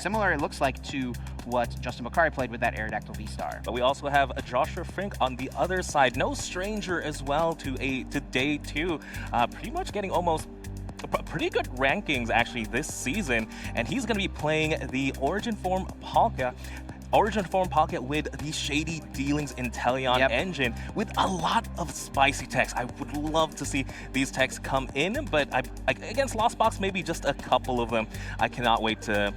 similar, it looks like, to what Justin Bakari played with that Aerodactyl V-Star. But we also have a Joshua Frink on the other side. No stranger as well to day 2. Pretty much getting almost pretty good rankings actually this season, and he's going to be playing the Origin Form Palkia with the Shady Dealings Inteleon engine with a lot of spicy techs. I would love to see these techs come in, but against Lost Box, maybe just a couple of them. I cannot wait to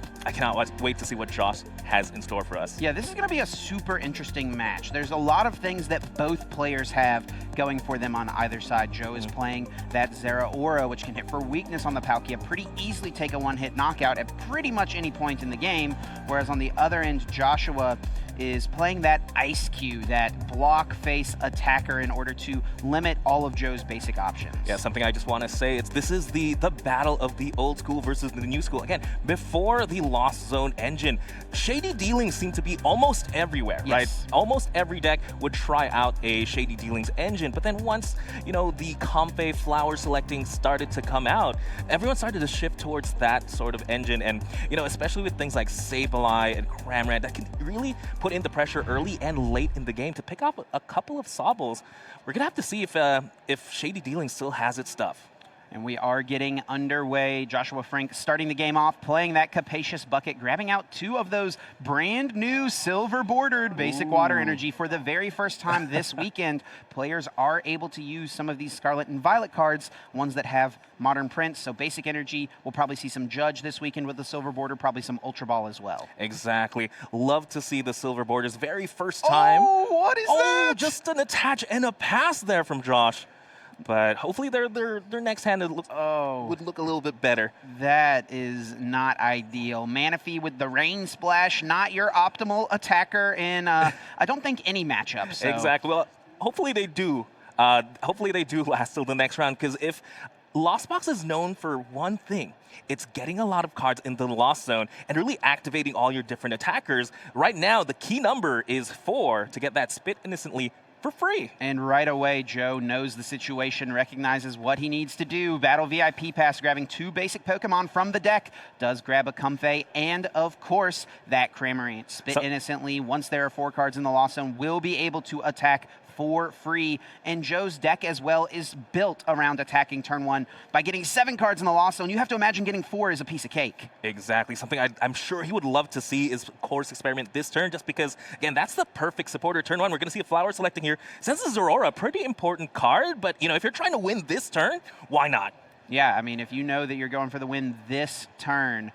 see what Josh has in store for us. Yeah, this is going to be a super interesting match. There's a lot of things that both players have going for them on either side. Joe is playing that Zeraora, which can hit for weakness on the Palkia, pretty easily take a one-hit knockout at pretty much any point in the game, whereas on the other end, Joshua is playing that Ice Cube, that block face attacker, in order to limit all of Joe's basic options. Yeah, something I just want to say, this is the battle of the old school versus the new school. Again, before the Lost Zone engine, Shady Dealings seem to be almost everywhere, right? Almost every deck would try out a Shady Dealings engine, but then once, the Comfey flower selecting started to come out, everyone started to shift towards that sort of engine, and, especially with things like Sableye and Cramorant, that can really put in the pressure early and late in the game to pick up a couple of Sobbles. We're gonna have to see if Shady Dealing still has its stuff. And we are getting underway. Joshua Frink starting the game off, playing that Capacious Bucket, grabbing out 2 of those brand new silver bordered basic water energy for the very first time this weekend. Players are able to use some of these Scarlet and Violet cards, ones that have modern prints. So basic energy, we'll probably see some Judge this weekend with the silver border, probably some Ultra Ball as well. Exactly. Love to see the silver borders very first time. Oh, what is that? Just an attach and a pass there from Josh. But hopefully their next hand would look a little bit better. That is not ideal. Manaphy with the Rain Splash, not your optimal attacker in, I don't think, any matchup. So. Exactly. Well, hopefully they do. Hopefully they do last till the next round, because if Lost Box is known for one thing, it's getting a lot of cards in the Lost Zone and really activating all your different attackers. Right now, the key number is 4 to get that Spit Innocently for free. And right away, Joe knows the situation, recognizes what he needs to do. Battle VIP Pass, grabbing 2 basic Pokemon from the deck, does grab a Comfey, and of course, that Cramorant. Spit Innocently, once there are 4 cards in the Lost Zone, will be able to attack for free. And Joe's deck as well is built around attacking turn 1 by getting 7 cards in the Lost Zone. You have to imagine getting 4 is a piece of cake. Exactly. Something I'm sure he would love to see is Course Experiment this turn, just because, again, that's the perfect supporter. Turn 1, we're going to see a flower selecting here. Since this is Aurora, pretty important card, but, if you're trying to win this turn, why not? Yeah, I mean, if you know that you're going for the win this turn,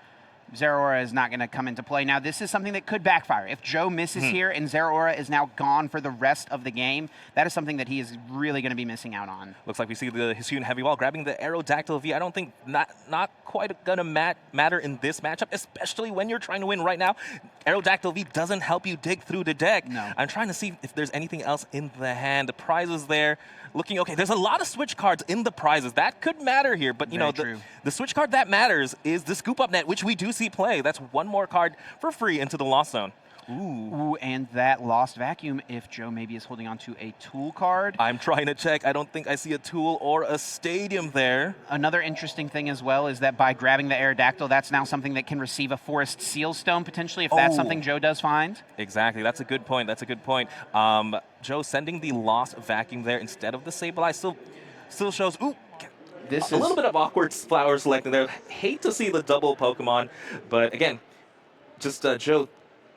Zeraora is not going to come into play. Now, this is something that could backfire. If Joe misses here and Zeraora is now gone for the rest of the game, that is something that he is really going to be missing out on. Looks like we see the Hisuian Heavy Wall grabbing the Aerodactyl V. I don't think not quite going to matter in this matchup, especially when you're trying to win right now. Aerodactyl V doesn't help you dig through the deck. No. I'm trying to see if there's anything else in the hand. The prizes there looking okay. There's a lot of switch cards in the prizes. That could matter here, but the switch card that matters is the Scoop Up Net, which we do see play. That's 1 more card for free into the Lost Zone. Ooh, and that Lost Vacuum, if Joe maybe is holding on to a tool card. I'm trying to check. I don't think I see a tool or a stadium there. Another interesting thing as well is that by grabbing the Aerodactyl, that's now something that can receive a Forest Seal Stone, potentially, if that's something Joe does find. Exactly. That's a good point. That's a good point. Joe sending the Lost Vacuum there instead of the Sableye still shows, a little bit of awkward flower selecting there. Hate to see the double Pokemon, but again, just Joe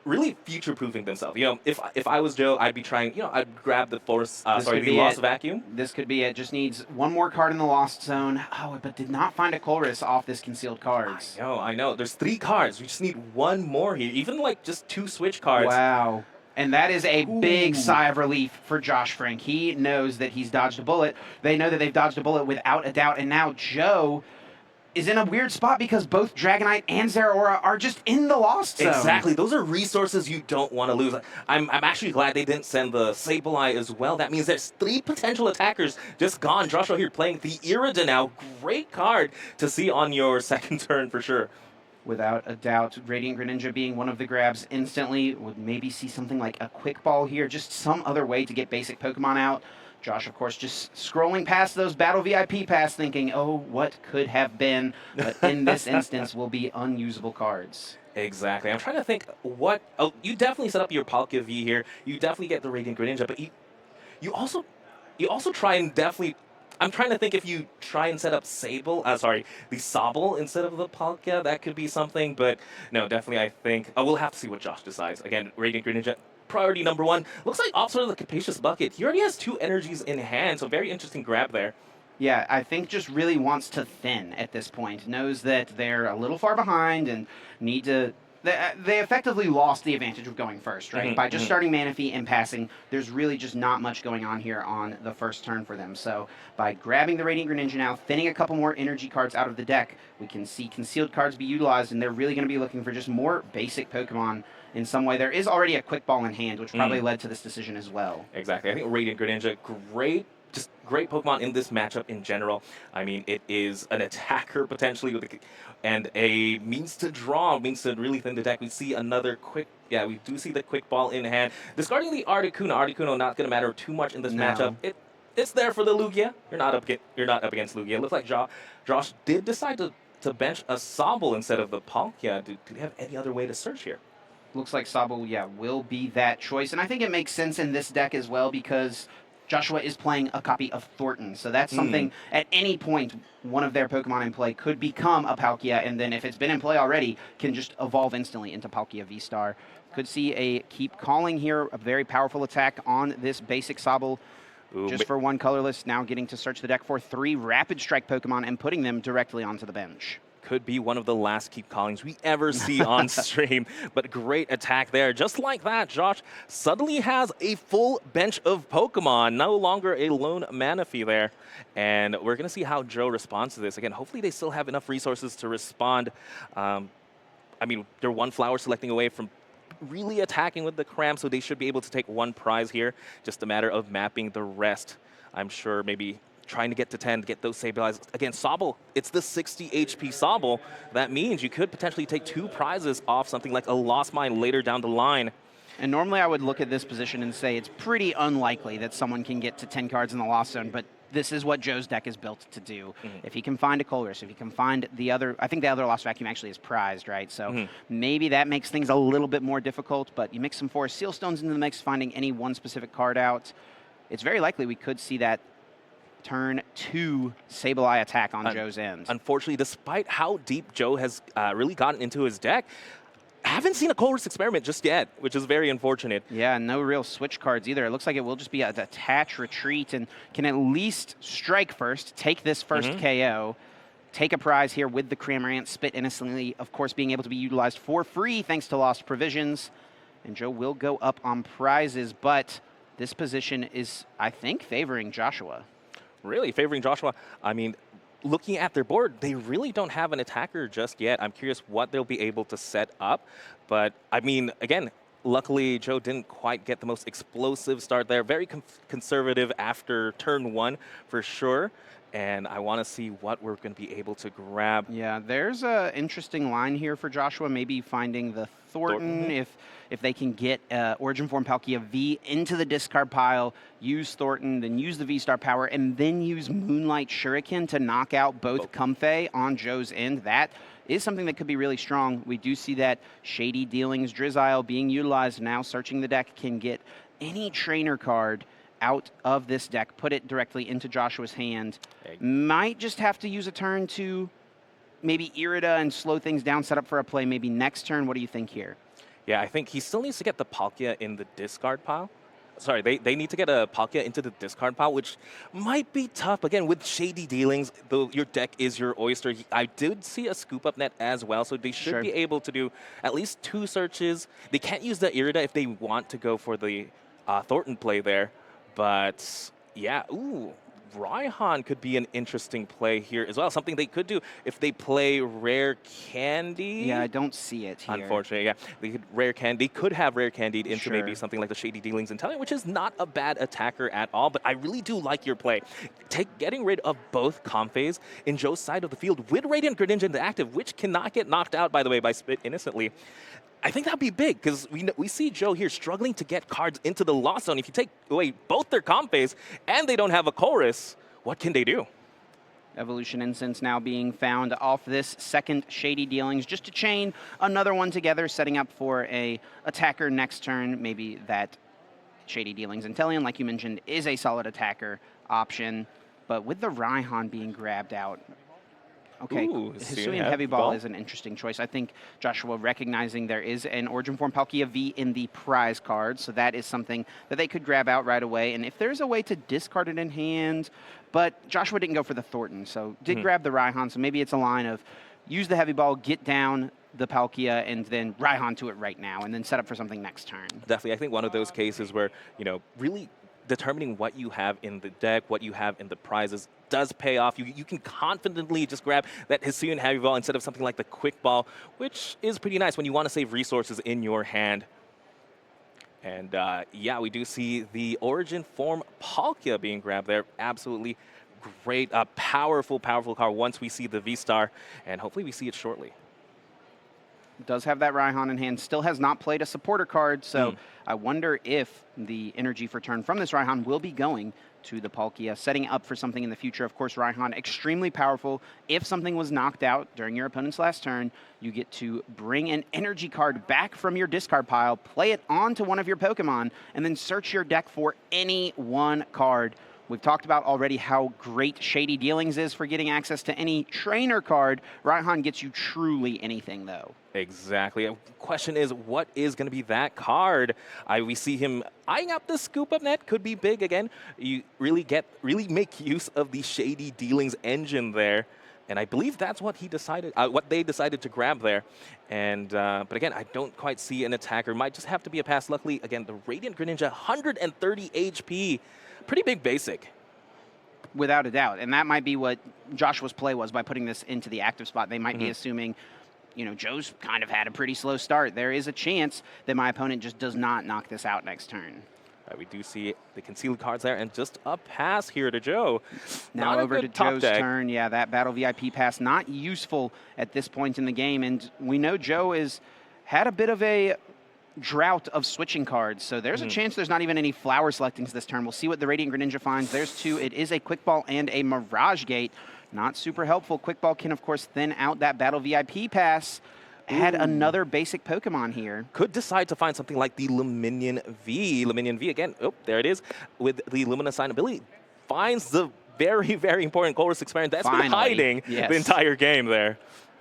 really future-proofing themselves. If I was Joe, I'd be trying, I'd grab the Lost Vacuum. This could be it. Just needs 1 more card in the Lost Zone. Oh, but did not find a Colress off this concealed cards. I know. There's 3 cards. We just need 1 more here. Even just 2 switch cards. Wow. And that is a big sigh of relief for Josh Frink. He knows that he's dodged a bullet. They know that they've dodged a bullet without a doubt. And now Joe is in a weird spot because both Dragonite and Zeraora are just in the Lost Zone. Exactly. Those are resources you don't want to lose. I'm actually glad they didn't send the Sableye as well. That means there's 3 potential attackers just gone. Joshua here playing the Irida now. Great card to see on your second turn for sure. Without a doubt, Radiant Greninja being one of the grabs instantly. Would maybe see something like a Quick Ball here, just some other way to get basic Pokemon out. Josh, of course, just scrolling past those Battle VIP Pass thinking, oh, what could have been? But in this instance will be unusable cards. Exactly. I'm trying to think what. Oh, you definitely set up your Palkia V here. You definitely get the Radiant Greninja, but you also try and definitely. I'm trying to think if you try and set up the Sobble instead of the Palkia, that could be something. But no, definitely I think we'll have to see what Josh decides. Again, Radiant Greninja, priority number one. Looks like opts for the Capacious Bucket. He already has 2 energies in hand, so very interesting grab there. Yeah, I think just really wants to thin at this point. Knows that they're a little far behind and need to. They effectively lost the advantage of going first, right? By just starting Manaphy and passing, there's really just not much going on here on the first turn for them. So by grabbing the Radiant Greninja now, thinning a couple more energy cards out of the deck, we can see concealed cards be utilized, and they're really going to be looking for just more basic Pokemon in some way. There is already a Quick Ball in hand, which probably led to this decision as well. Exactly. I think Radiant Greninja, just great Pokemon in this matchup in general. I mean, it is an attacker potentially and a means to draw, means to really thin the deck. We see another we do see the Quick Ball in hand. Discarding the Articuno. Articuno not going to matter too much in this matchup. It's there for the Lugia. You're not up against Lugia. It looks like Josh did decide to bench a Sobble instead of the Palkia. Do you have any other way to search here? Looks like Sobble, will be that choice. And I think it makes sense in this deck as well because Joshua is playing a copy of Thornton, so that's something at any point one of their Pokemon in play could become a Palkia, and then if it's been in play already, can just evolve instantly into Palkia V-Star. Could see a Keep Calling here, a very powerful attack on this basic Sobble. Just for 1 colorless, now getting to search the deck for 3 Rapid Strike Pokemon and putting them directly onto the bench. Could be one of the last Keep Callings we ever see on stream, but great attack there. Just like that, Josh suddenly has a full bench of Pokemon, no longer a lone Manaphy there. And we're going to see how Joe responds to this. Again, hopefully they still have enough resources to respond. I mean, they're 1 flower selecting away from really attacking with the Cram, so they should be able to take 1 prize here. Just a matter of mapping the rest. I'm sure maybe trying to get to 10 to get those Sableyes. Again, Sobble, it's the 60 HP Sobble. That means you could potentially take 2 prizes off something like a Lost Mine later down the line. And normally I would look at this position and say it's pretty unlikely that someone can get to 10 cards in the Lost Zone, but this is what Joe's deck is built to do. If he can find a Colress, if he can find the other, I think the other Lost Vacuum actually is prized, right? So maybe that makes things a little bit more difficult, but you mix some Forest Seal Stones into the mix, finding any one specific card out, it's very likely we could see that turn 2 Sableye attack on Joe's end. Unfortunately, despite how deep Joe has really gotten into his deck, I haven't seen a Colress experiment just yet, which is very unfortunate. Yeah, no real switch cards either. It looks like it will just be an attach, retreat, and can at least strike first, take this first KO, take a prize here with the Cramorant, spit innocently, of course being able to be utilized for free thanks to Lost Provisions. And Joe will go up on prizes, but this position is, I think, favoring Joshua. Really favoring Joshua. I mean, looking at their board, they really don't have an attacker just yet. I'm curious what they'll be able to set up. But, I mean, again, luckily Joe didn't quite get the most explosive start there. Very conservative after turn 1 for sure. And I want to see what we're going to be able to grab. Yeah, there's an interesting line here for Joshua, maybe finding the Thornton. If they can get Origin Form Palkia V into the discard pile, use Thornton, then use the V-Star power, and then use Moonlight Shuriken to knock out both Comfey on Joe's end. That is something that could be really strong. We do see that Shady Dealings Drizzile being utilized now. Searching the deck can get any trainer card out of this deck, put it directly into Joshua's hand. Might just have to use a turn to maybe Irida and slow things down, set up for a play maybe next turn. What do you think here? Yeah, I think he still needs to get the Palkia in the discard pile. Sorry, they need to get a Palkia into the discard pile, which might be tough. Again, with Shady Dealings, though your deck is your oyster. I did see a Scoop Up Net as well, so they should be able to do at least 2 searches. They can't use the Irida if they want to go for the Thornton play there. But, yeah, Raihan could be an interesting play here as well. Something they could do if they play Rare Candy. Yeah, I don't see it here. Unfortunately, yeah. They could have Rare Candied into maybe something like the Shady Dealings and Telling, which is not a bad attacker at all, but I really do like your play. Getting rid of both Comfeys in Joe's side of the field with Radiant Greninja in the active, which cannot get knocked out, by the way, by Spit innocently. I think that'd be big because we see Joe here struggling to get cards into the Lost Zone. If you take away both their Comfeys and they don't have a Chorus, what can they do? Evolution Incense now being found off this second Shady Dealings, just to chain another one together, setting up for a attacker next turn. Maybe that Shady Dealings Intellion, like you mentioned, is a solid attacker option. But with the Raihan being grabbed out, okay, Hisuian Heavy Ball is an interesting choice. I think Joshua recognizing there is an Origin Form Palkia V in the prize card, so that is something that they could grab out right away. And if there's a way to discard it in hand, but Joshua didn't go for the Thornton, so did grab the Raihan, so maybe it's a line of use the Heavy Ball, get down the Palkia, and then Raihan to it right now, and then set up for something next turn. Definitely, I think one of those cases where, you know, really determining what you have in the deck, what you have in the prizes does pay off. You can confidently just grab that Hisuian Heavy Ball instead of something like the Quick Ball, which is pretty nice when you want to save resources in your hand. And yeah, we do see the Origin Form Palkia being grabbed there. Absolutely great, powerful card once we see the V-Star, and hopefully we see it shortly. Does have that Raihan in hand, still has not played a supporter card, so I wonder if the energy for turn from this Raihan will be going to the Palkia, setting up for something in the future. Of course, Raihan, extremely powerful. If something was knocked out during your opponent's last turn, you get to bring an energy card back from your discard pile, play it onto one of your Pokemon, and then search your deck for any one card. We've talked about already how great Shady Dealings is for getting access to any trainer card. Raihan gets you truly anything, though. Exactly. The question is, what is going to be that card? We see him eyeing up the Scoop Up Net. Could be big again. You really make use of the Shady Dealings engine there. And I believe that's what he decided, what they decided to grab there. And but again, I don't quite see an attacker. Might just have to be a pass. Luckily, again, the Radiant Greninja, 130 HP. Pretty big basic. Without a doubt. And that might be what Joshua's play was by putting this into the active spot. They might be assuming, you know, Joe's kind of had a pretty slow start. There is a chance that my opponent just does not knock this out next turn. We do see the concealed cards there, and just a pass here to Joe. Now over to Joe's turn. Yeah, that Battle VIP pass not useful at this point in the game. And we know Joe has had a bit of a drought of switching cards, so there's a chance there's not even any flower selectings this turn. We'll see what the Radiant Greninja finds. There's two. It is a Quick Ball and a Mirage Gate. Not super helpful. Quick Ball can, of course, thin out that Battle VIP pass. Add another basic Pokemon here. Could decide to find something like the Luminion V. Luminion V, again, there it is, with the Luminescent ability. Finds the very, very important Colress experiment that's been hiding the entire game there.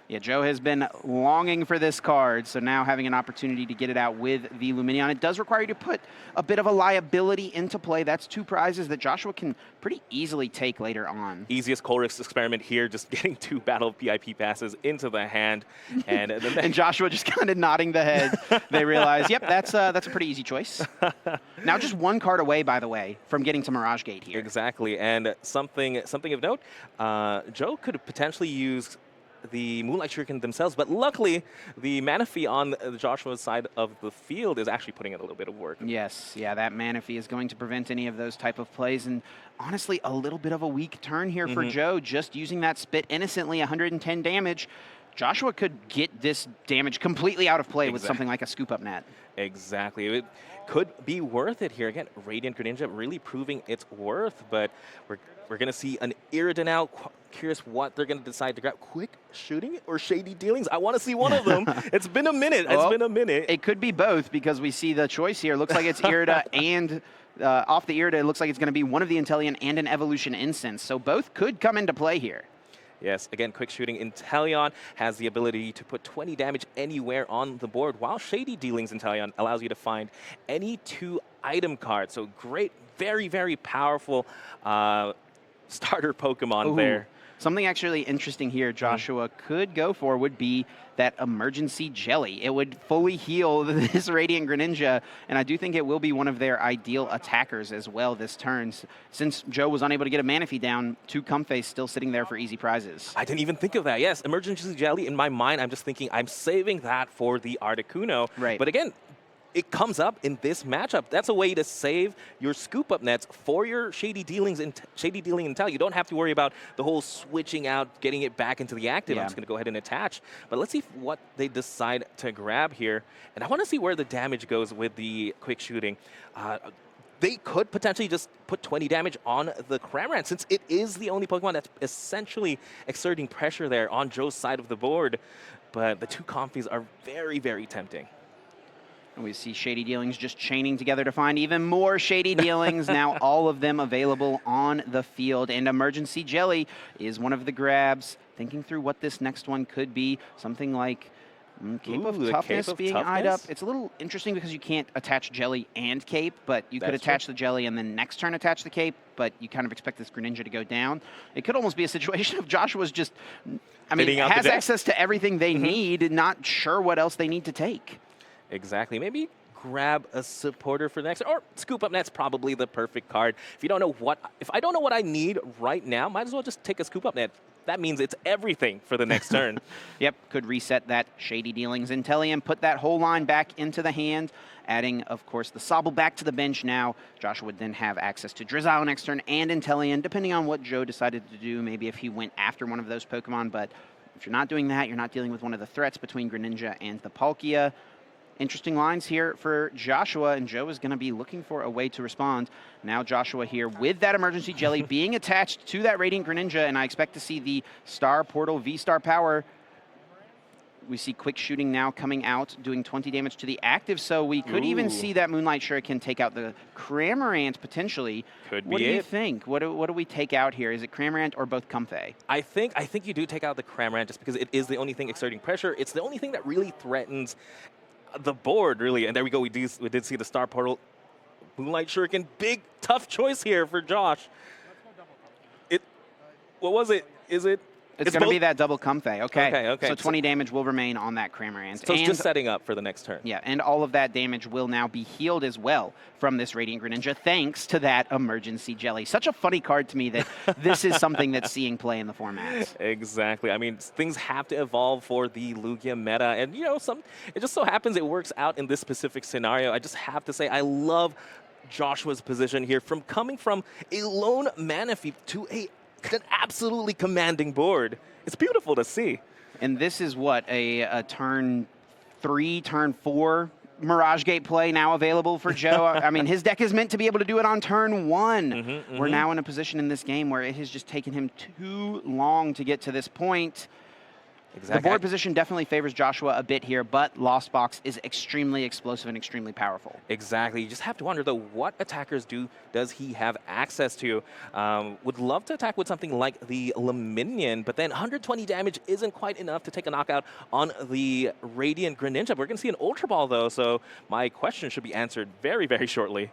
Yeah, Joe has been longing for this card, so now having an opportunity to get it out with the Luminion. It does require you to put a bit of a liability into play. That's two prizes that Joshua can pretty easily take later on. Easiest Colress experiment here, just getting two Battle VIP passes into the hand. And, and Joshua just kind of nodding the head. They realize, yep, that's a pretty easy choice. Now just one card away, by the way, from getting to Mirage Gate here. Exactly, and something of note, Joe could potentially use the Moonlight Shuriken themselves, but luckily the Manaphy on Joshua's side of the field is actually putting in a little bit of work. Yes, yeah, that Manaphy is going to prevent any of those type of plays, and honestly, a little bit of a weak turn here for Joe, just using that Spit innocently, 110 damage. Joshua could get this damage completely out of play with something like a Scoop Up Net. Exactly. It could be worth it here. Again, Radiant Greninja really proving its worth, but we're going to see an Iridan out. Curious what they're going to decide to grab. Quick Shooting or Shady Dealings? I want to see one of them. It's been a minute. It's been a minute. It could be both because we see the choice here. Looks like it's Irida and off the Irida, it looks like it's going to be one of the Intellion and an Evolution Instance. So both could come into play here. Yes, again, Quick Shooting Inteleon has the ability to put 20 damage anywhere on the board, while Shady Dealings Inteleon allows you to find any 2 item cards. So great, very, very powerful starter Pokemon there. Something actually interesting here Joshua could go for would be that Emergency Jelly. It would fully heal this Radiant Greninja, and I do think it will be one of their ideal attackers as well this turn. Since Joe was unable to get a Manaphy down, 2 Comfeys still sitting there for easy prizes. I didn't even think of that. Yes, Emergency Jelly, in my mind, I'm just thinking I'm saving that for the Articuno. Right. But again, it comes up in this matchup. That's a way to save your Scoop Up Nets for your Shady Dealings and Shady Dealing Intel. You don't have to worry about the whole switching out, getting it back into the active. I'm just going to go ahead and attach. But let's see what they decide to grab here. And I want to see where the damage goes with the Quick Shooting. they could potentially just put 20 damage on the Cramorant, since it is the only Pokemon that's essentially exerting pressure there on Joe's side of the board. But the two Comfies are very, very tempting. And we see Shady Dealings just chaining together to find even more Shady Dealings. Now all of them available on the field. And Emergency Jelly is one of the grabs. Thinking through what this next one could be. Something like Cape of Toughness being eyed up. It's a little interesting because you can't attach Jelly and Cape, but you could attach the Jelly and then next turn attach the Cape, but you kind of expect this Greninja to go down. It could almost be a situation of Joshua's just, I mean, has access to everything they need, not sure what else they need to take. Exactly. Maybe grab a supporter for the next, or Scoop Up Net's probably the perfect card. If I don't know what I need right now, might as well just take a Scoop Up Net. That means it's everything for the next turn. Yep, could reset that Shady Dealings Intellium, put that whole line back into the hand, adding, of course, the Sobble back to the bench now. Joshua would then have access to Drizzile next turn and Intellium, depending on what Joe decided to do, maybe if he went after one of those Pokemon. But if you're not doing that, you're not dealing with one of the threats between Greninja and the Palkia. Interesting lines here for Joshua, and Joe is going to be looking for a way to respond. Now Joshua here with that Emergency Jelly being attached to that Radiant Greninja, and I expect to see the Star Portal V-Star power. We see Quick Shooting now coming out, doing 20 damage to the active, so we could even see that Moonlight Shuriken take out the Cramorant potentially. Could be What do you think? What do we take out here? Is it Cramorant or both Comfey? I think you do take out the Cramorant just because it is the only thing exerting pressure. It's the only thing that really threatens the board, really. And there we go. We did see the Star Portal. Moonlight Shuriken. Big, tough choice here for Josh. What was it? It's going to be that double Comfey. Okay. Okay. So 20 damage will remain on that Cramorant. So it's just setting up for the next turn. Yeah, and all of that damage will now be healed as well from this Radiant Greninja, thanks to that Emergency Jelly. Such a funny card to me that this is something that's seeing play in the formats. Exactly. I mean, things have to evolve for the Lugia meta, and it just so happens it works out in this specific scenario. I just have to say, I love Joshua's position here, from coming from a lone Manaphy to an absolutely commanding board. It's beautiful to see. And this is what, a turn 3, turn 4 Mirage Gate play now available for Joe. I mean, his deck is meant to be able to do it on turn 1. We're now in a position in this game where it has just taken him too long to get to this point. Exactly. The board position definitely favors Joshua a bit here, but Lost Box is extremely explosive and extremely powerful. Exactly. You just have to wonder, though, what attackers does he have access to? Would love to attack with something like the Luminion, but then 120 damage isn't quite enough to take a knockout on the Radiant Greninja. We're going to see an Ultra Ball, though, so my question should be answered very, very shortly.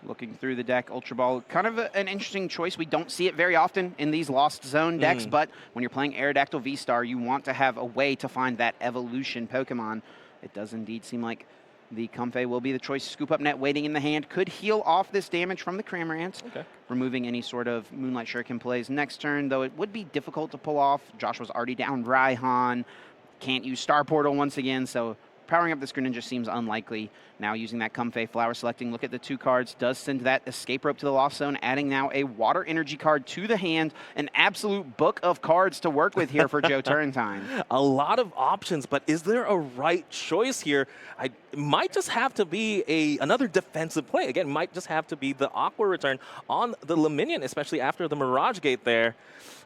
Looking through the deck, Ultra Ball, kind of an interesting choice. We don't see it very often in these Lost Zone decks, but when you're playing Aerodactyl V-Star, you want to have a way to find that evolution Pokemon. It does indeed seem like the Comfey will be the choice. Scoop Up Net waiting in the hand. Could heal off this damage from the Cramorant, removing any sort of Moonlight Shuriken plays next turn, though it would be difficult to pull off. Joshua's already down Raihan. Can't use Star Portal once again, so powering up this Greninja seems unlikely. Now using that Comfey, Flower Selecting, look at the 2 cards, does send that Escape Rope to the Lost Zone, adding now a Water Energy card to the hand. An absolute book of cards to work with here for Joe Turrentine. A lot of options, but is there a right choice here? It might just have to be another defensive play. Again, might just have to be the Aqua Return on the Luminion, especially after the Mirage Gate there.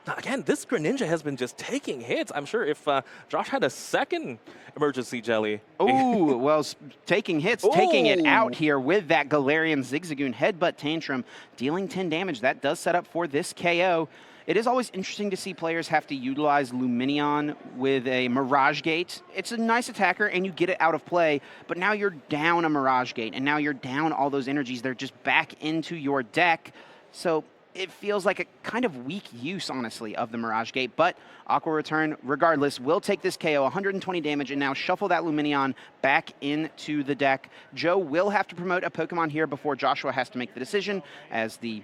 Now, again, this Greninja has been just taking hits. I'm sure if Josh had a second Emergency Jelly. Oh, well, taking hits, taking it out here with that Galarian Zigzagoon Headbutt Tantrum, dealing 10 damage. That does set up for this KO. It is always interesting to see players have to utilize Luminion with a Mirage Gate. It's a nice attacker, and you get it out of play, but now you're down a Mirage Gate, and now you're down all those energies. They're just back into your deck. So it feels like a kind of weak use, honestly, of the Mirage Gate, but Aqua Return, regardless, will take this KO, 120 damage, and now shuffle that Luminion back into the deck. Joe will have to promote a Pokemon here before Joshua has to make the decision, as the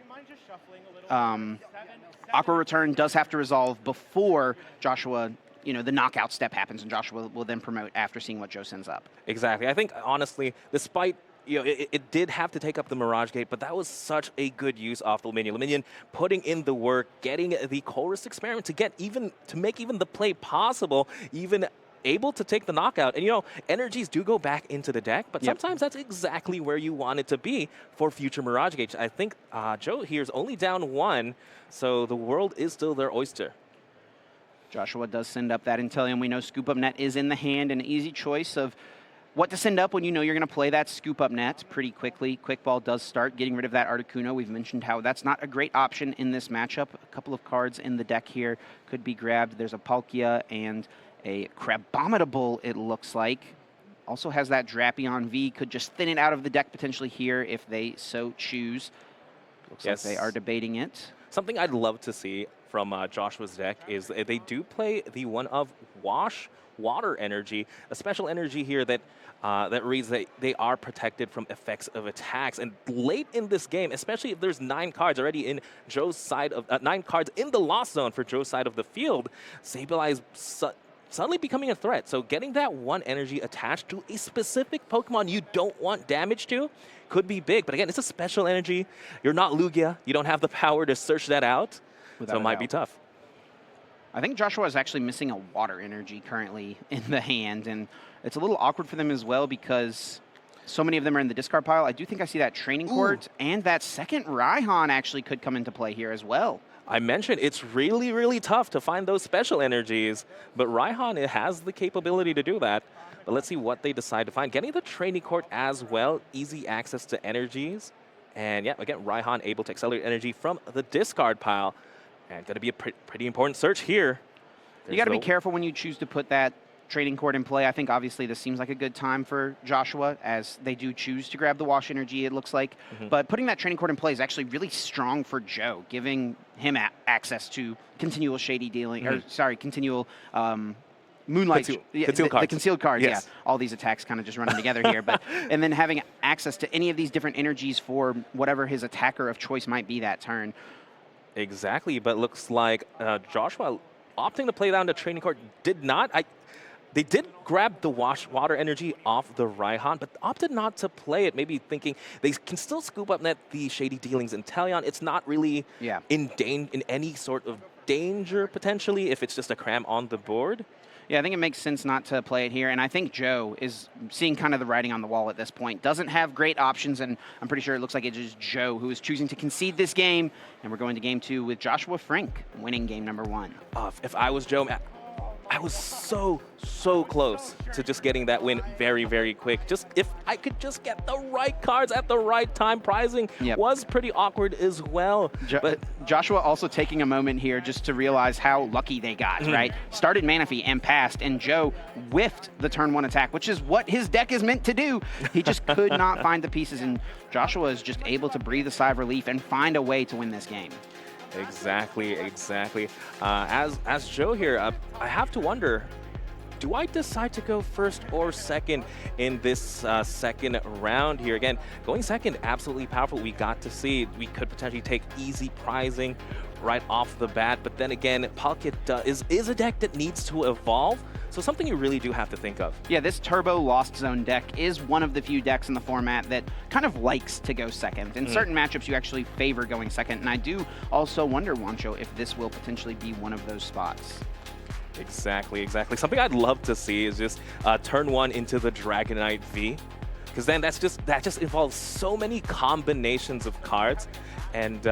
Aqua Return does have to resolve before Joshua, the knockout step happens, and Joshua will then promote after seeing what Joe sends up. Exactly. I think, honestly, despite it did have to take up the Mirage Gate, but that was such a good use off the Luminion. Luminion putting in the work, getting the Chorus Experiment to make even the play possible, even able to take the knockout. And, you know, energies do go back into the deck, but Yep. sometimes that's exactly where you want it to be for future Mirage Gauge. I think Joe here is only down 1, so the world is still their oyster. Joshua does send up that Intellium. We know Scoop Up Net is in the hand, an easy choice of what to send up when you know you're going to play that Scoop Up Net pretty quickly. Quick Ball does start getting rid of that Articuno. We've mentioned how that's not a great option in this matchup. A couple of cards in the deck here could be grabbed. There's a Palkia and a Crabominable, it looks like. Also has that Drapion V. Could just thin it out of the deck potentially here if they so choose. Looks like they are debating it. Something I'd love to see from Joshua's deck is they do play the one of Wash Water Energy, a special energy here that that reads that they are protected from effects of attacks. And late in this game, especially if there's 9 cards already in Joe's side of 9 cards in the Lost Zone for Joe's side of the field, Sableye is suddenly becoming a threat. So getting that 1 energy attached to a specific Pokemon you don't want damage to could be big. But again, it's a special energy. You're not Lugia. You don't have the power to search that out. So it might be tough. I think Joshua is actually missing a water energy currently in the hand, and it's a little awkward for them as well because so many of them are in the discard pile. I do think I see that Training Court, and that second Raihan actually could come into play here as well. I mentioned it's really, really tough to find those special energies, but Raihan, it has the capability to do that. But let's see what they decide to find. Getting the Training Court as well, easy access to energies. And yeah, again, Raihan able to accelerate energy from the discard pile. And going to be a pretty important search here. You got to be careful when you choose to put that Training Court in play. I think obviously this seems like a good time for Joshua as they do choose to grab the Wash Energy, it looks like. But putting that Training Court in play is actually really strong for Joe, giving him access to continual Shady Dealing, or sorry, continual Moonlight, concealed cards. The concealed cards, yes. Yeah. All these attacks kind of just running together here. But and then having access to any of these different energies for whatever his attacker of choice might be that turn. Exactly, but looks like Joshua opting to play down the Training Court did not. They did grab the Water Energy off the Raihan, but opted not to play it, maybe thinking they can still scoop up net the Shady Dealings in Inteleon. It's not really in any sort of danger, potentially, if it's just a cram on the board. Yeah, I think it makes sense not to play it here, and I think Joe is seeing kind of the writing on the wall at this point. Doesn't have great options, and I'm pretty sure it looks like it is Joe who is choosing to concede this game, and we're going to game 2 with Joshua Frink winning game number 1. If I was Joe, I was so close to just getting that win very, very quick. Just if I could just get the right cards at the right time. Pricing was pretty awkward as well. But Joshua also taking a moment here just to realize how lucky they got, right? Started Manaphy and passed, and Joe whiffed the turn 1 attack, which is what his deck is meant to do. He just could not find the pieces, and Joshua is just able to breathe a sigh of relief and find a way to win this game. Exactly. As Joe here, I have to wonder, do I decide to go first or second in this second round here? Again, going second, absolutely powerful. We got to see we could potentially take easy prizing right off the bat, but then again, Palkia is a deck that needs to evolve. So something you really do have to think of. Yeah, this Turbo Lost Zone deck is one of the few decks in the format that kind of likes to go second. In certain matchups, you actually favor going second, and I do also wonder, Wancho, if this will potentially be one of those spots. Exactly. Something I'd love to see is just turn 1 into the Dragonite V, because then that just involves so many combinations of cards, and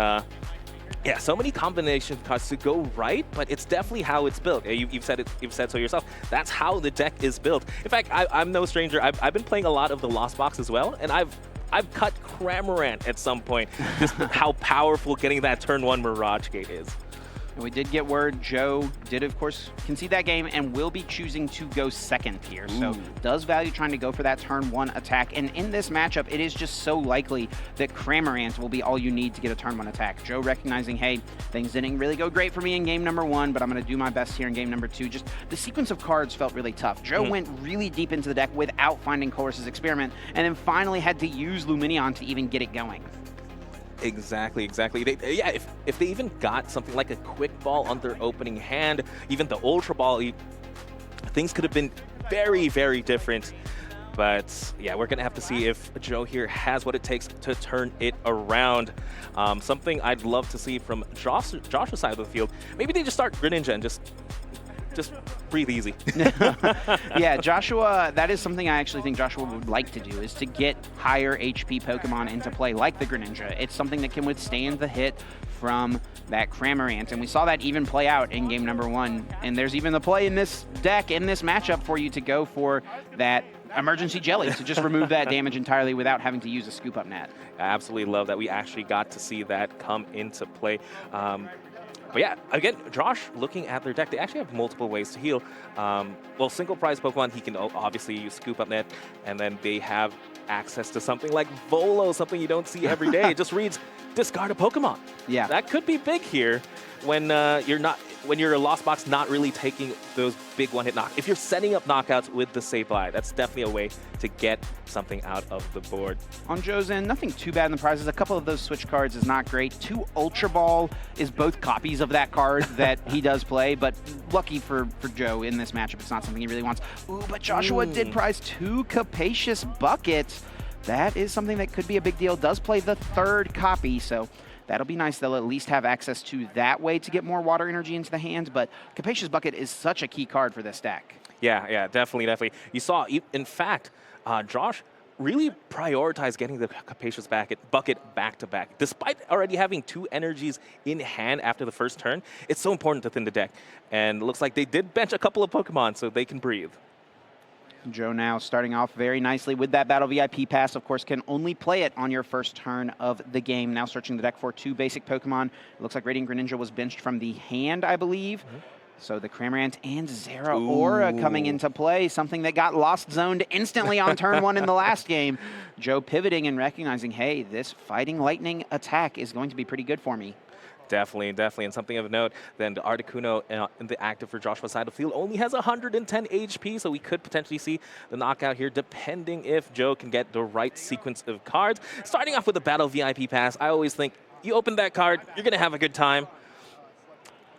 yeah, so many combination cards to go right, but it's definitely how it's built. You've said so yourself. That's how the deck is built. In fact, I'm no stranger. I've been playing a lot of the Lost Box as well, and I've cut Cramorant at some point. Just how powerful getting that turn 1 Mirage Gate is. And we did get word Joe did, of course, concede that game and will be choosing to go second here. So does value trying to go for that turn 1 attack. And in this matchup, it is just so likely that Cramorant will be all you need to get a turn 1 attack. Joe recognizing, hey, things didn't really go great for me in game number 1, but I'm going to do my best here in game number 2. Just the sequence of cards felt really tough. Joe went really deep into the deck without finding Chorus's Experiment, and then finally had to use Luminion to even get it going. Exactly. If they even got something like a Quick Ball on their opening hand, even the Ultra Ball, things could have been very, very different. But yeah, we're going to have to see if Joe here has what it takes to turn it around. Something I'd love to see from Joshua's side of the field, maybe they just start Greninja and just just breathe easy. Yeah, Joshua, that is something I actually think Joshua would like to do, is to get higher HP Pokemon into play, like the Greninja. It's something that can withstand the hit from that Cramorant, and we saw that even play out in game number 1. And there's even the play in this deck, in this matchup, for you to go for that emergency jelly to just remove that damage entirely without having to use a scoop up net. I absolutely love that we actually got to see that come into play. But yeah, again, Josh, looking at their deck, they actually have multiple ways to heal. Well, single prize Pokemon, he can obviously use Scoop Up Net, and then they have access to something like Volo, something you don't see every day. It just reads, discard a Pokemon. Yeah. That could be big here when you're a Lost Box not really taking those big one-hit knock. If you're setting up knockouts with the Sableye, that's definitely a way to get something out of the board. On Joe's end, nothing too bad in the prizes. A couple of those switch cards is not great. 2 Ultra Ball is both copies of that card that he does play, but lucky for Joe in this matchup, it's not something he really wants. Ooh, but Joshua did prize 2 Capacious Buckets. That is something that could be a big deal. Does play the 3rd copy, so that'll be nice. They'll at least have access to that way to get more water energy into the hand, but Capacious Bucket is such a key card for this deck. Yeah, definitely. You saw, in fact, Josh really prioritized getting the Capacious Bucket back-to-back. Despite already having 2 energies in hand after the first turn, it's so important to thin the deck. And it looks like they did bench a couple of Pokemon so they can breathe. Joe now starting off very nicely with that Battle VIP pass. Of course, can only play it on your first turn of the game. Now searching the deck for 2 basic Pokemon. It looks like Radiant Greninja was benched from the hand, I believe. So the Cramorant and Zeraora coming into play, something that got lost zoned instantly on turn 1 in the last game. Joe pivoting and recognizing, hey, this Fighting Lightning attack is going to be pretty good for me. Definitely. And something of note, then the Articuno in the active for Joshua's side of the field only has 110 HP, so we could potentially see the knockout here, depending if Joe can get the right sequence of cards. Starting off with the Battle VIP pass, I always think you open that card, you're going to have a good time.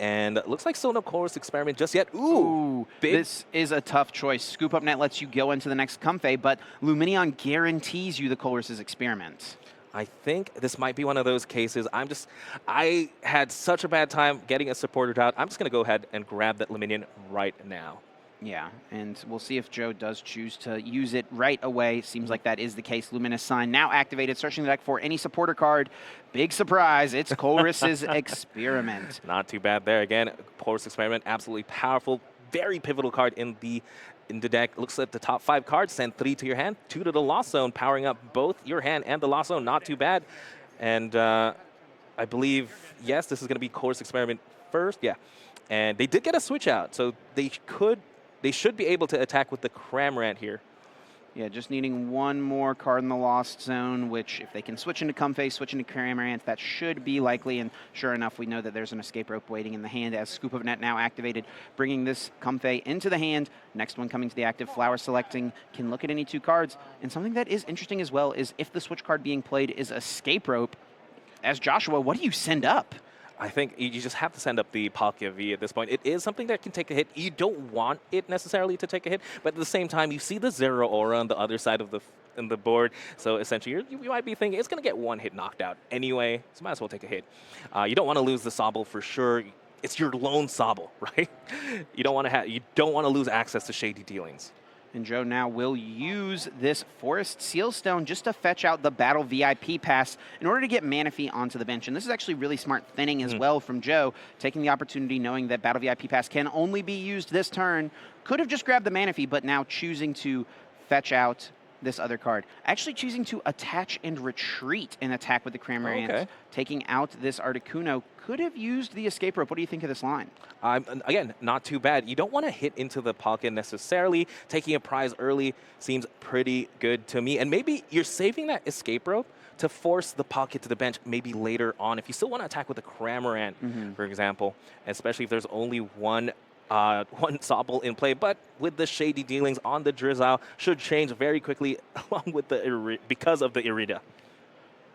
And looks like still no Chorus Experiment just yet. Ooh, this is a tough choice. Scoop Up Net lets you go into the next Comfey, but Lumineon guarantees you the Chorus's Experiment. I think this might be one of those cases. I had such a bad time getting a supporter out. I'm just going to go ahead and grab that Lumineon right now. Yeah, and we'll see if Joe does choose to use it right away. Seems like that is the case. Luminous Sign now activated, searching the deck for any supporter card. Big surprise, it's Chorus's Experiment. Not too bad there. Again, Chorus Experiment, absolutely powerful, very pivotal card in the deck. Looks like the top 5 cards, send 3 to your hand, 2 to the Lost Zone, powering up both your hand and the Lost Zone. Not too bad. And I believe, yes, this is going to be Chorus Experiment first. Yeah. And they did get a switch out, so they should be able to attack with the Cramorant here. Yeah, just needing 1 more card in the Lost Zone, which if they can switch into Comfey, switch into Cramorant, that should be likely. And sure enough, we know that there's an Escape Rope waiting in the hand as Scoop of Net now activated, bringing this Comfey into the hand. Next one coming to the active, Flower selecting, can look at any 2 cards. And something that is interesting as well is if the switch card being played is Escape Rope, as Joshua, what do you send up? I think you just have to send up the Palkia V at this point. It is something that can take a hit. You don't want it necessarily to take a hit, but at the same time, you see the Zeraora on the other side of the board. So essentially, you might be thinking it's going to get 1 hit knocked out anyway, so might as well take a hit. You don't want to lose the Sobble for sure. It's your lone Sobble, right? You don't want to lose access to Shady Dealings. And Joe now will use this Forest Sealstone just to fetch out the Battle VIP pass in order to get Manaphy onto the bench. And this is actually really smart thinning as well from Joe, taking the opportunity knowing that Battle VIP pass can only be used this turn. Could have just grabbed the Manaphy, but now choosing to fetch out this other card. Actually choosing to attach and retreat and attack with the Cramorant, taking out this Articuno. Could have used the Escape Rope. What do you think of this line? Again, not too bad. You don't want to hit into the Palkia necessarily. Taking a prize early seems pretty good to me. And maybe you're saving that Escape Rope to force the Palkia to the bench maybe later on. If you still want to attack with the Cramorant, for example, especially if there's only one Sobble in play, but with the Shady Dealings on the Drizzile should change very quickly along with because of the Irida.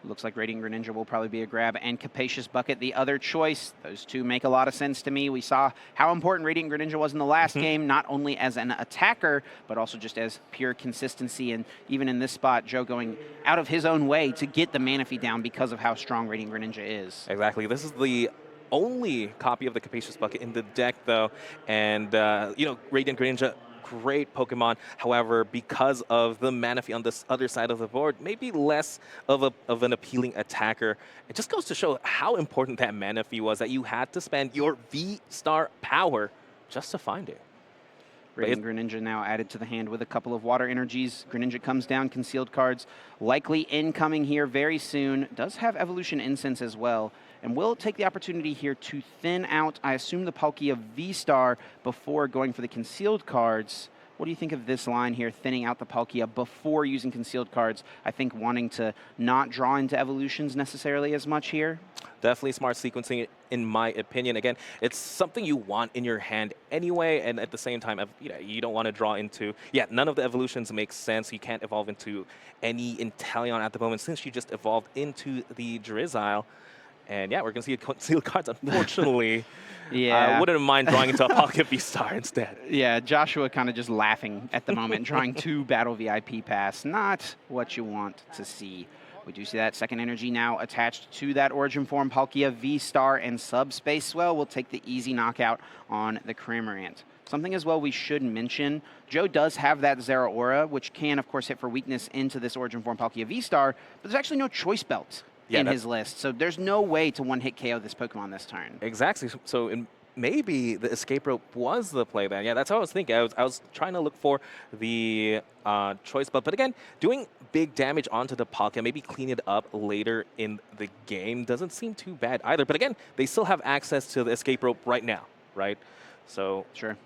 Looks like Radiant Greninja will probably be a grab, and Capacious Bucket the other choice. Those 2 make a lot of sense to me. We saw how important Radiant Greninja was in the last game, not only as an attacker, but also just as pure consistency. And even in this spot, Joe going out of his own way to get the Manaphy down because of how strong Radiant Greninja is. Exactly. This is the only copy of the Capacious Bucket in the deck, though. And, you know, Radiant Greninja, great Pokemon. However, because of the Manaphy on this other side of the board, maybe less of an appealing attacker. It just goes to show how important that Manaphy was, that you had to spend your V-Star power just to find it. Radiant Greninja now added to the hand with a couple of water energies. Greninja comes down, concealed cards likely incoming here very soon. Does have Evolution Incense as well, and will take the opportunity here to thin out, I assume, the Palkia V-Star before going for the concealed cards. What do you think of this line here, thinning out the Palkia before using concealed cards? I think wanting to not draw into evolutions necessarily as much here. Definitely smart sequencing, in my opinion. Again, it's something you want in your hand anyway, and at the same time, you know, you don't want to draw into... Yeah, none of the evolutions make sense. You can't evolve into any Inteleon at the moment since you just evolved into the Drizzile. And yeah, we're going to see concealed cards, unfortunately. Yeah. I wouldn't mind drawing into a Palkia V-Star instead. Yeah, Joshua kind of just laughing at the moment, drawing 2 Battle VIP Pass. Not what you want to see. We do see that second energy now attached to that Origin Form Palkia V-Star, and Subspace Swell will take the easy knockout on the Cramorant. Something as well we should mention, Joe does have that Zeraora, which can, of course, hit for weakness into this Origin Form Palkia V-Star, but there's actually no Choice Belt in his list, so there's no way to one-hit KO this Pokemon this turn. Exactly. So maybe the Escape Rope was the play then. Yeah, that's what I was thinking. I was trying to look for the Choice Belt, but again, doing big damage onto the Palkia, maybe clean it up later in the game doesn't seem too bad either. But again, they still have access to the Escape Rope right now, right? So sure.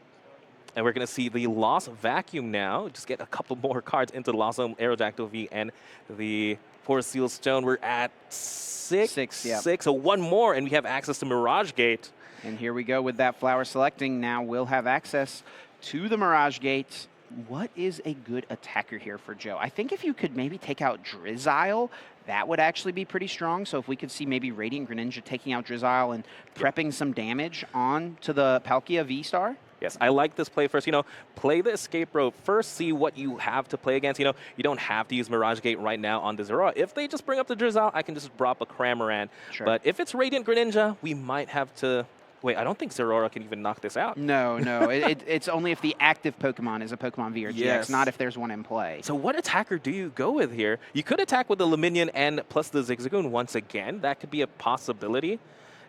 And we're going to see the Lost Vacuum now. Just get a couple more cards into the Lost Zone, Aerodactyl V, and the Forest Seal Stone. We're at 6. Yeah. 6, so one more, and we have access to Mirage Gate. And here we go with that Flower selecting. Now we'll have access to the Mirage Gate. What is a good attacker here for Joe? I think if you could maybe take out Drizzile, that would actually be pretty strong. So if we could see maybe Radiant Greninja taking out Drizzile and prepping some damage on to the Palkia V-Star. Yes, I like this play first. You know, play the Escape Rope first, see what you have to play against. You know, you don't have to use Mirage Gate right now on the Zeraora. If they just bring up the Drizzile, I can just drop a Cramorant. Sure. But if it's Radiant Greninja, we might have to... Wait, I don't think Zeraora can even knock this out. No, it's only if the active Pokemon is a Pokemon V or GX, not if there's one in play. So what attacker do you go with here? You could attack with the Luminion and plus the Zigzagoon once again. That could be a possibility.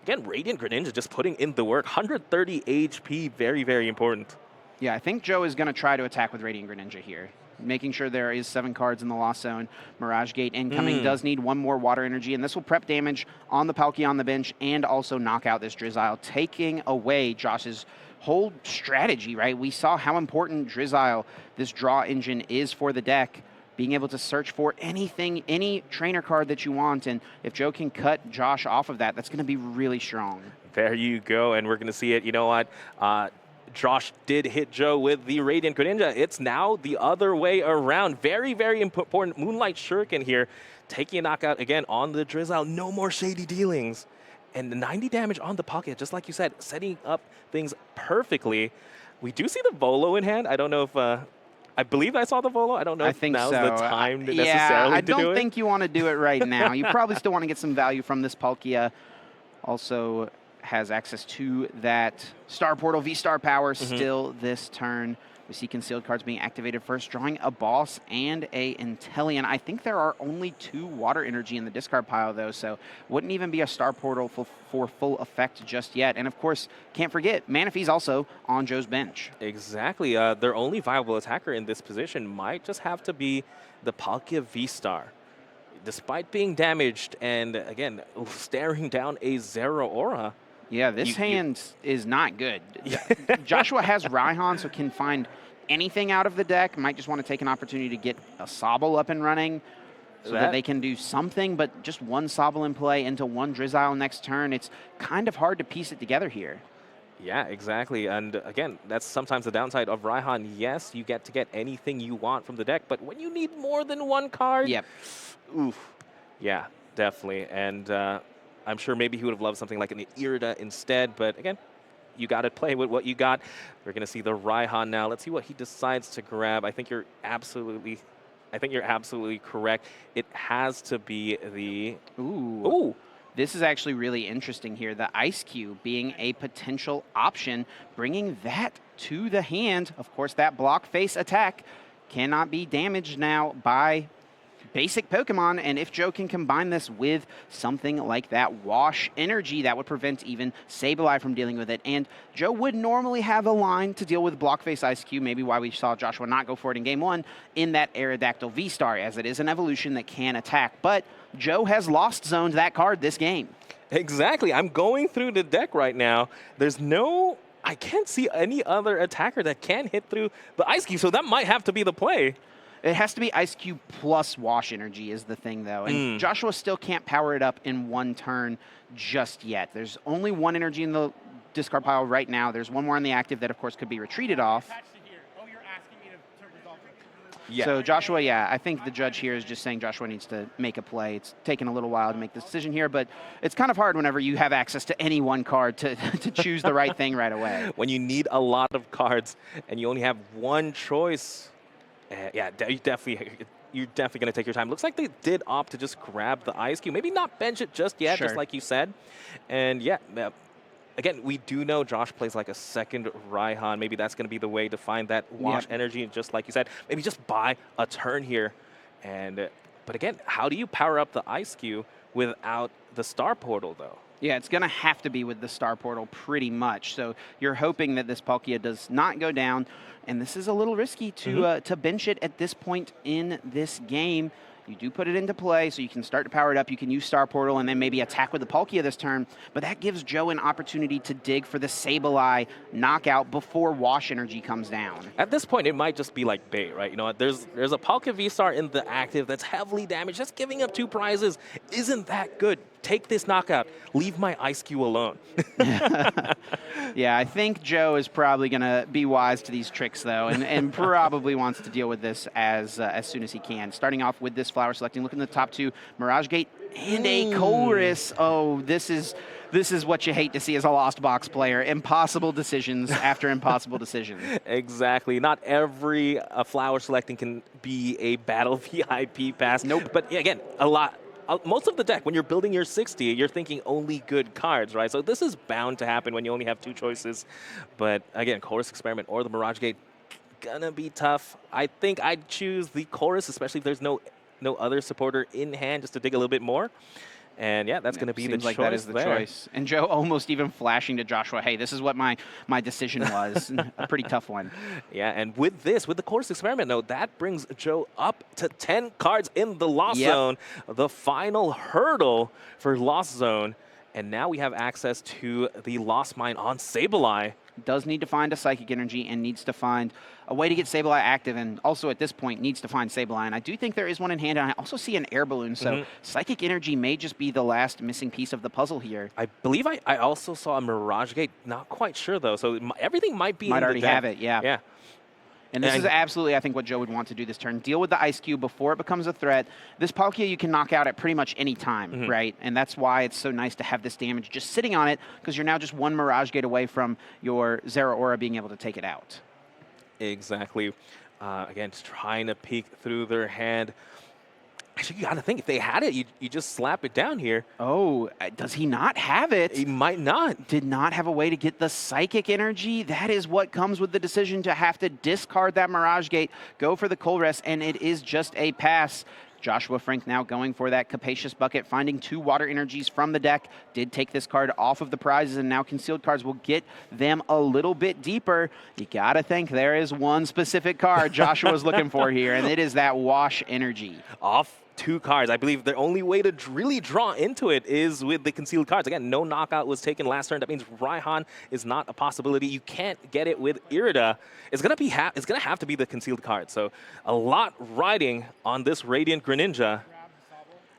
Again, Radiant Greninja just putting in the work. 130 HP, very, very important. Yeah, I think Joe is going to try to attack with Radiant Greninja here, making sure there is 7 cards in the Lost Zone. Mirage Gate incoming does need 1 more water energy, and this will prep damage on the Palkia on the bench and also knock out this Drizzile, taking away Josh's whole strategy, right? We saw how important Drizzile, this draw engine, is for the deck, being able to search for anything, any trainer card that you want, and if Joe can cut Josh off of that, that's going to be really strong. There you go, and we're going to see it. You know what? Josh did hit Joe with the Radiant Greninja. It's now the other way around. Very, very important. Moonlight Shuriken here, taking a knockout again on the Drizzile. No more shady dealings. And the 90 damage on the Pocket, just like you said, setting up things perfectly. We do see the Volo in hand. I don't know if... I believe I saw the Volo. I don't know if now's the time necessarily to do it. Yeah, I don't think you want to do it right now. You probably still want to get some value from this Palkia. Also has access to that Star Portal V-Star power still this turn. We see concealed cards being activated first, drawing a Boss and a Inteleon. I think there are only 2 water energy in the discard pile, though, so wouldn't even be a Star Portal for full effect just yet. And, of course, can't forget, Manaphy's also on Joe's bench. Exactly. Their only viable attacker in this position might just have to be the Palkia V-Star. Despite being damaged and, again, staring down a Zeraora. Yeah, this hand is not good. Joshua has Raihan, so can find anything out of the deck. Might just want to take an opportunity to get a Sobble up and running so that they can do something, but just 1 Sobble in play into 1 Drizzile next turn. It's kind of hard to piece it together here. Yeah, exactly. And again, that's sometimes the downside of Raihan. Yes, you get to get anything you want from the deck, but when you need more than 1 card, oof. Yeah, definitely. And I'm sure maybe he would have loved something like an Irida instead, but again, you got to play with what you got. We're going to see the Raihan now. Let's see what he decides to grab. I think you're absolutely correct. It has to be the... Ooh. this is actually really interesting here. The Ice Cube being a potential option, bringing that to the hand. Of course, that block face attack cannot be damaged now by basic Pokemon, and if Joe can combine this with something like that Wash Energy, that would prevent even Sableye from dealing with it. And Joe would normally have a line to deal with Block Face Ice Cube, maybe why we saw Joshua not go for it in Game 1 in that Aerodactyl V-Star, as it is an evolution that can attack. But Joe has lost zoned that card this game. Exactly. I'm going through the deck right now. I can't see any other attacker that can hit through the Ice Cube, so that might have to be the play. It has to be Ice Cube plus Wash Energy is the thing, though. And Joshua still can't power it up in one turn just yet. There's only one energy in the discard pile right now. There's one more on the active that, of course, could be retreated off. Yeah. So Joshua, yeah, I think the judge here is just saying Joshua needs to make a play. It's taken a little while to make the decision here, but it's kind of hard whenever you have access to any one card to choose the right thing right away. When you need a lot of cards and you only have one choice, yeah, you're definitely going to take your time. Looks like they did opt to just grab the Ice Cube. Maybe not bench it just yet, just like you said. And yeah, again, we do know Josh plays like a second Raihan. Maybe that's going to be the way to find that Wash Energy. And just like you said, maybe just buy a turn here. And but again, how do you power up the Ice Cube without the Star Portal, though? Yeah, it's going to have to be with the Star Portal pretty much. So you're hoping that this Palkia does not go down. And this is a little risky to bench it at this point in this game. You do put it into play, so you can start to power it up. You can use Star Portal and then maybe attack with the Palkia this turn. But that gives Joe an opportunity to dig for the Sableye knockout before Wash Energy comes down. At this point, it might just be like bait, right? You know what? There's a Palkia V-Star in the active that's heavily damaged. Just giving up 2 prizes isn't that good. Take this knockout. Leave my Ice Cube alone. Yeah, I think Joe is probably going to be wise to these tricks, though, and probably wants to deal with this as soon as he can. Starting off with this flower selecting, looking at the top 2, Mirage Gate and a Chorus. Oh, this is what you hate to see as a Lost Box player. Impossible decisions after impossible decisions. Exactly. Not every flower selecting can be a battle VIP pass. Nope. But again, most of the deck, when you're building your 60, you're thinking only good cards, right? So this is bound to happen when you only have 2 choices. But again, Chorus Experiment or the Mirage Gate, gonna be tough. I think I'd choose the Chorus, especially if there's no other supporter in hand, just to dig a little bit more. And yeah, that's going to be the choice. That is the choice. And Joe almost even flashing to Joshua, hey, this is what my decision was. A pretty tough one. Yeah, and with the Chorus Experiment, though, that brings Joe up to 10 cards in the Lost Zone. The final hurdle for Lost Zone. And now we have access to the Lost Mine on Sableye. Does need to find a Psychic Energy and needs to find a way to get Sableye active, and also at this point needs to find Sableye. And I do think there is one in hand, and I also see an Air Balloon, so Psychic Energy may just be the last missing piece of the puzzle here. I believe I also saw a Mirage Gate, not quite sure though, so everything might be already have it, yeah. Yeah. And this is absolutely, I think, what Joe would want to do this turn. Deal with the Ice Cube before it becomes a threat. This Palkia you can knock out at pretty much any time, right? And that's why it's so nice to have this damage just sitting on it, because you're now just one Mirage Gate away from your Zeraora being able to take it out. Exactly. Again, just trying to peek through their hand. Actually, you got to think, if they had it, you just slap it down here. Oh, does he not have it? He might not. Did not have a way to get the Psychic Energy. That is what comes with the decision to have to discard that Mirage Gate, go for the Colress, and it is just a pass. Joshua Frink now going for that Capacious Bucket, finding 2 Water Energies from the deck. Did take this card off of the prizes, and now Concealed Cards will get them a little bit deeper. You got to think there is one specific card Joshua's looking for here, and it is that Wash Energy. Off 2 cards. I believe the only way to really draw into it is with the Concealed Cards. Again, no knockout was taken last turn. That means Raihan is not a possibility. You can't get it with Irida. It's gonna have to be the Concealed Card. So a lot riding on this Radiant Greninja.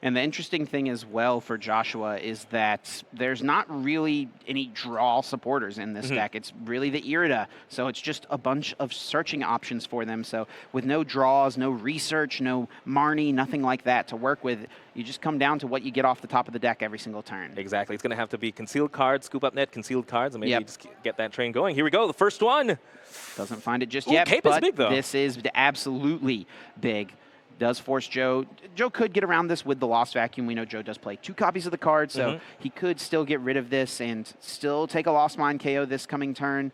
And the interesting thing as well for Joshua is that there's not really any draw supporters in this deck. It's really the Irida. So it's just a bunch of searching options for them. So with no draws, no research, no Marnie, nothing like that to work with, you just come down to what you get off the top of the deck every single turn. Exactly. It's going to have to be Concealed Cards, Scoop Up Net, Concealed Cards, and maybe just get that train going. Here we go, the first one. Doesn't find it just yet, Cape but is big, though. This is absolutely big. does force Joe. Joe could get around this with the Lost Vacuum. We know Joe does play 2 copies of the card, so he could still get rid of this and still take a Lost Mine KO this coming turn.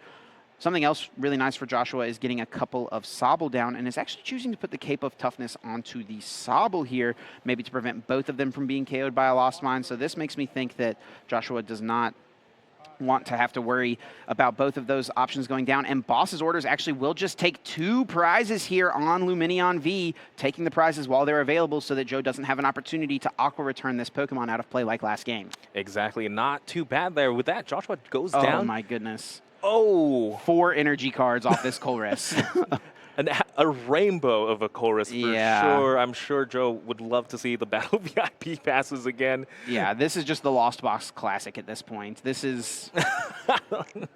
Something else really nice for Joshua is getting a couple of Sobble down, and is actually choosing to put the Cape of Toughness onto the Sobble here, maybe to prevent both of them from being KO'd by a Lost Mine. So this makes me think that Joshua does not want to have to worry about both of those options going down. And Boss's orders actually will just take 2 prizes here on Luminion V, taking the prizes while they're available so that Joe doesn't have an opportunity to Aqua Return this Pokemon out of play like last game. Exactly. Not too bad there. With that, Joshua goes down. Oh, my goodness. Oh, 4 energy cards off this Colress. a rainbow of a Colress for sure. I'm sure Joe would love to see the Battle VIP passes again. Yeah, this is just the Lost Box Classic at this point. This is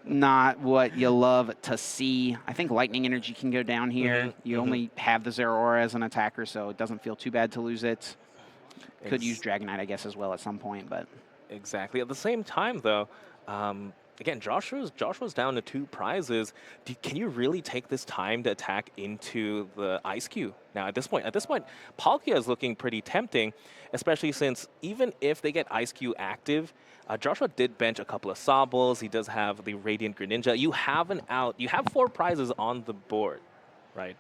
not what you love to see. I think Lightning Energy can go down here. You only have the Zeraora as an attacker, so it doesn't feel too bad to lose it. Could use Dragonite, I guess, as well at some point, but... Exactly. At the same time, though, again, Joshua's down to 2 prizes. Can you really take this time to attack into the Ice Cube? Now, at this point, Palkia is looking pretty tempting, especially since even if they get Ice Cube active, Joshua did bench a couple of Sobbles. He does have the Radiant Greninja. You have an out. You have 4 prizes on the board, right?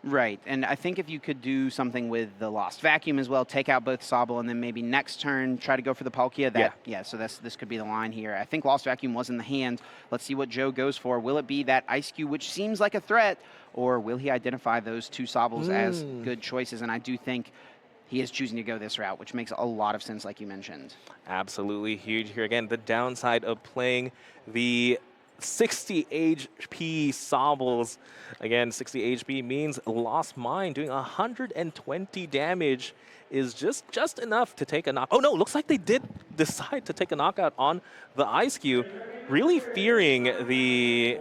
Right, and I think if you could do something with the Lost Vacuum as well, take out both Sobble, and then maybe next turn try to go for the Palkia. So this could be the line here. I think Lost Vacuum was in the hand. Let's see what Joe goes for. Will it be that Ice Cube, which seems like a threat, or will he identify those 2 Sobbles as good choices? And I do think he is choosing to go this route, which makes a lot of sense, like you mentioned. Absolutely huge here. Again, the downside of playing the 60 HP Sobbles. Again, 60 HP means Lost Mine doing 120 damage is just enough to take a knock. Oh no, looks like they did decide to take a knockout on the Ice Cube, really fearing the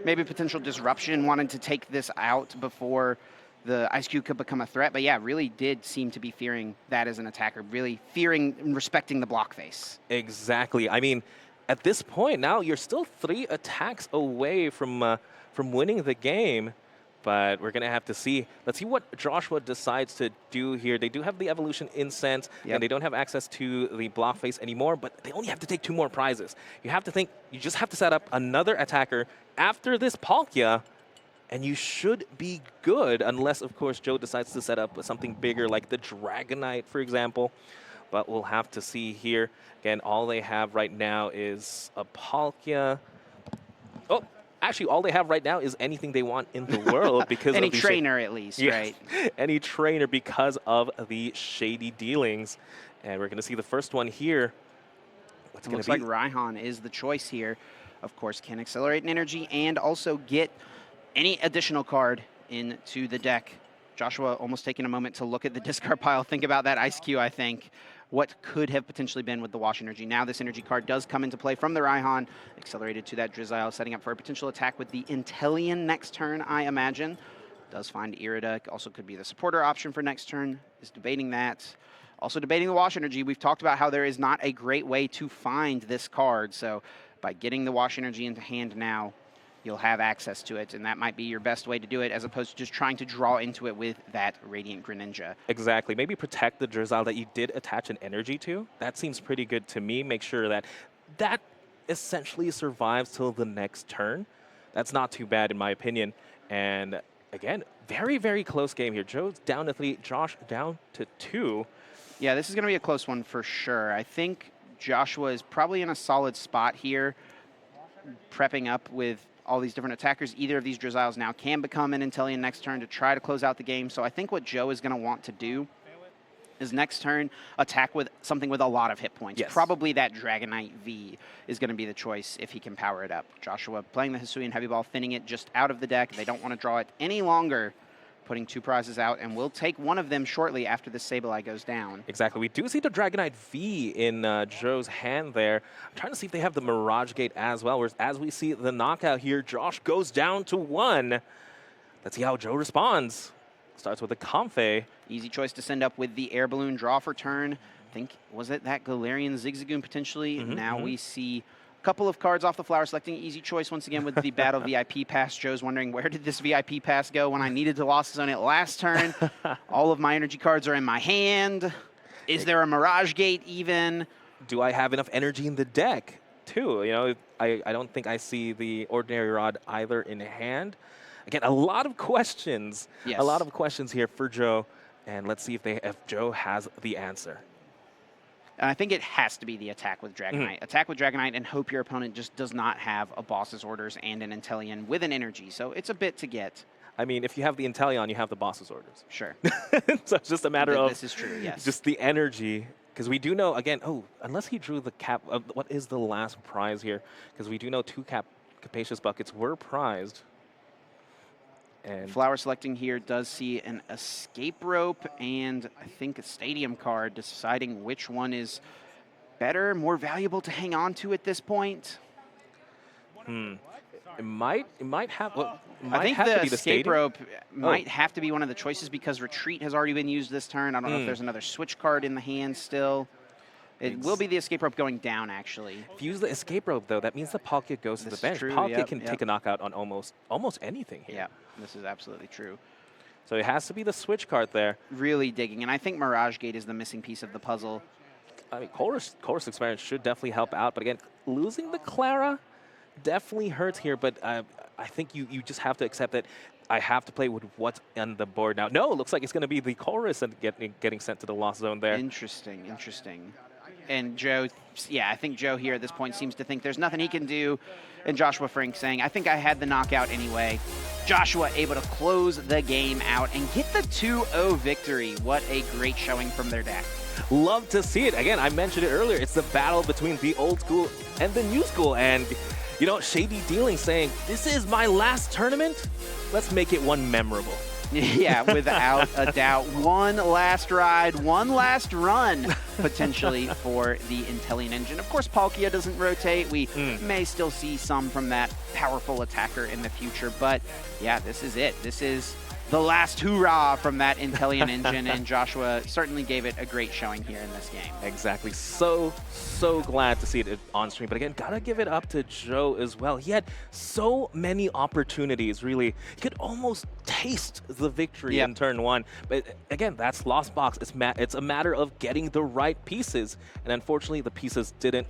maybe potential disruption, wanted to take this out before the Ice Cube could become a threat. But yeah, really did seem to be fearing that as an attacker, really fearing and respecting the block face. Exactly. I mean, at this point now, you're still 3 attacks away from winning the game, but we're gonna have to see. Let's see what Joshua decides to do here. They do have the Evolution Incense, and they don't have access to the block face anymore, but they only have to take 2 more prizes. You have to think, you just have to set up another attacker after this Palkia, and you should be good, unless, of course, Joe decides to set up something bigger like the Dragonite, for example. But we'll have to see here. Again, all they have right now is a Palkia. Oh, actually, all they have right now is anything they want in the world because any of the trainer, at least, right? Any trainer because of the shady dealings. And we're going to see the first one here. What's going to be? Looks like Raihan is the choice here. Of course, can accelerate an energy and also get any additional card into the deck. Joshua almost taking a moment to look at the discard pile, think about that Ice Cube, I think. What could have potentially been with the Wash Energy. Now this energy card does come into play from the Raihan, accelerated to that Drizzile, setting up for a potential attack with the Inteleon next turn, I imagine. Does find Irida, also could be the supporter option for next turn, is debating that. Also debating the Wash Energy. We've talked about how there is not a great way to find this card, so by getting the Wash Energy into hand now, you'll have access to it, and that might be your best way to do it, as opposed to just trying to draw into it with that Radiant Greninja. Exactly. Maybe protect the Drizzile that you did attach an energy to. That seems pretty good to me. Make sure that that essentially survives till the next turn. That's not too bad, in my opinion. And again, very, very close game here. Joe's down to 3, Josh down to 2. Yeah, this is going to be a close one for sure. I think Joshua is probably in a solid spot here, prepping up with all these different attackers. Either of these Drizziles now can become an Inteleon next turn to try to close out the game. So I think what Joe is going to want to do is next turn attack with something with a lot of hit points. Yes. Probably that Dragonite V is going to be the choice if he can power it up. Joshua playing the Hisuian Heavy Ball, thinning it just out of the deck. They don't want to draw it any longer, putting 2 prizes out, and we'll take one of them shortly after the Sableye goes down. Exactly. We do see the Dragonite V in Joe's hand there. I'm trying to see if they have the Mirage Gate as well. Whereas as we see the knockout here, Josh goes down to 1. Let's see how Joe responds. Starts with a Comfey. Easy choice to send up with the Air Balloon, draw for turn. I think, was it that Galarian Zigzagoon potentially? Now we see Couple of cards off the flower, selecting easy choice once again with the Battle VIP pass. Joe's wondering, where did this VIP pass go when I needed to Lost Zone it last turn? All of my energy cards are in my hand. Is there a Mirage Gate even? Do I have enough energy in the deck, too? You know, I don't think I see the Ordinary Rod either in hand. Again, a lot of questions. Yes. A lot of questions here for Joe. And let's see if Joe has the answer. And I think it has to be the attack with Dragonite. Attack with Dragonite and hope your opponent just does not have a Boss's Orders and an Inteleon with an energy. So it's a bit to get. I mean, if you have the Inteleon, you have the Boss's Orders. Sure. So it's just a matter of this is true, yes. just the energy. Because we do know, again, unless he drew the cap, what is the last prize here? Because we do know 2 Capacious Buckets were prized. And Flower selecting here does see an Escape Rope and I think a Stadium card, deciding which one is better, more valuable to hang on to at this point. It might have. Well, I think have the to be the Escape Stadium. Rope might have to be one of the choices because Retreat has already been used this turn. I don't know if there's another Switch card in the hand still. It will be the Escape Rope going down, actually. If you use the Escape Rope, though, that means the Palkia goes to the bench. True, Palkia can take a knockout on almost anything here. Yeah, this is absolutely true. So it has to be the Switch card there. Really digging, and I think Mirage Gate is the missing piece of the puzzle. I mean, Chorus Experience should definitely help out, but again, losing the Clara definitely hurts here, but I think you just have to accept that I have to play with what's on the board now. No, it looks like it's going to be the Chorus and getting sent to the Lost Zone there. Interesting, interesting. And Joe, yeah, I think Joe here at this point seems to think there's nothing he can do. And Joshua Frink saying, I think I had the knockout anyway. Joshua able to close the game out and get the 2-0 victory. What a great showing from their deck. Love to see it. Again, I mentioned it earlier. It's the battle between the old school and the new school. And, you know, Shady Dealing saying, this is my last tournament. Let's make it one memorable. Yeah, without a doubt. One last ride, one last run, potentially, for the Inteleon engine. Of course, Palkia doesn't rotate. We may still see some from that powerful attacker in the future. But, yeah, this is it. This is the last hurrah from that Inteleon engine, and Joshua certainly gave it a great showing here in this game. Exactly. So glad to see it on stream. But again, gotta give it up to Joe as well. He had so many opportunities, really. He could almost taste the victory in turn 1. But again, that's Lost Box. It's a matter of getting the right pieces. And unfortunately, the pieces didn't